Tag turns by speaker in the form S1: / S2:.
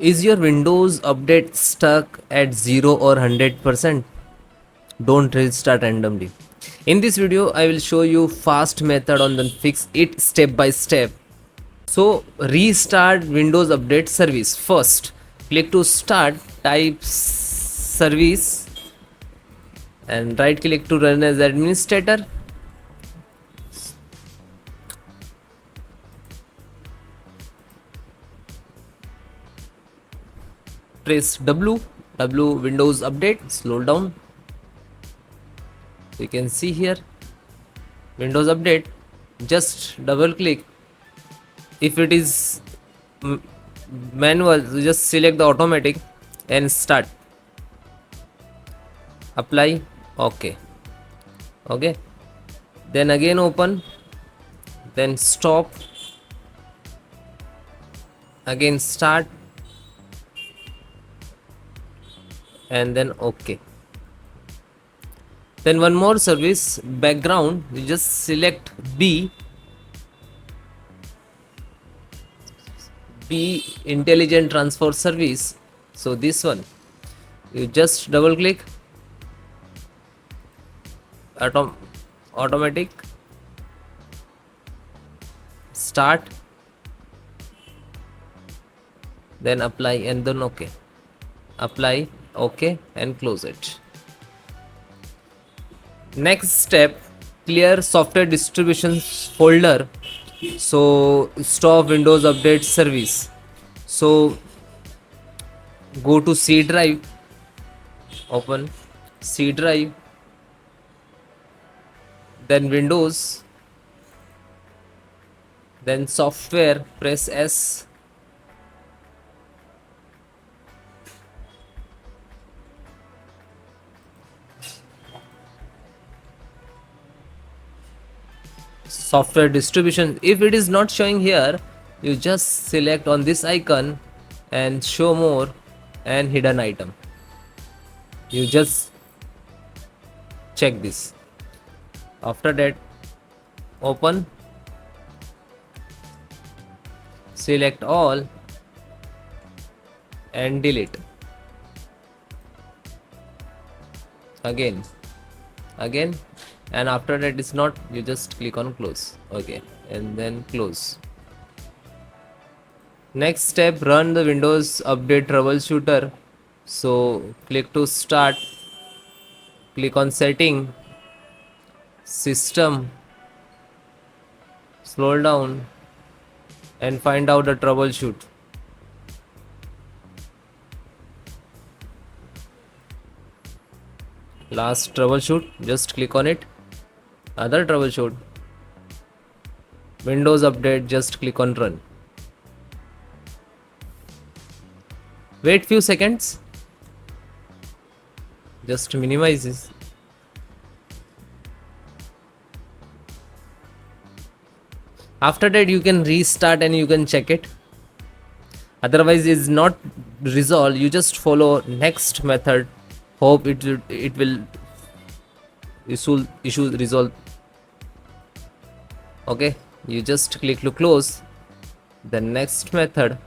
S1: Is your Windows update stuck at 0 or 100%? Don't restart randomly. In this video, I will show you fast method on the fix it step by step. So restart Windows Update Service. First, click to start, type service and right click to run as administrator. Press W Windows Update, scroll down. You can see here Windows Update. Just double click. If it is manual, just select the automatic and start. Apply. Okay. Then again open, then stop, again start, and then okay. Then one more service, background, you just select B intelligent transfer service. So this one, you just double click, automatic, start, then apply and then okay. Apply, okay, and close it. Next step, clear software distributions folder. So stop Windows Update Service. So go to C drive, open C drive, then Windows, then software, press S, software distribution. If it is not showing here, you just select on this icon and show more and hidden item. You just check this. After that, open, select all and delete. Again, and after that is not, you just click on close. Okay, and then close. Next step, run the Windows Update Troubleshooter. So click to start, click on setting, system, scroll down and find out the troubleshoot. Last troubleshoot, just click on it. Other troubleshoot, Windows Update, just click on run. Wait few seconds, just minimize this. After that you can restart and you can check it. Otherwise it's not resolved, you just follow next method. Hope it will issue resolve. Okay, you just click to close. The next method,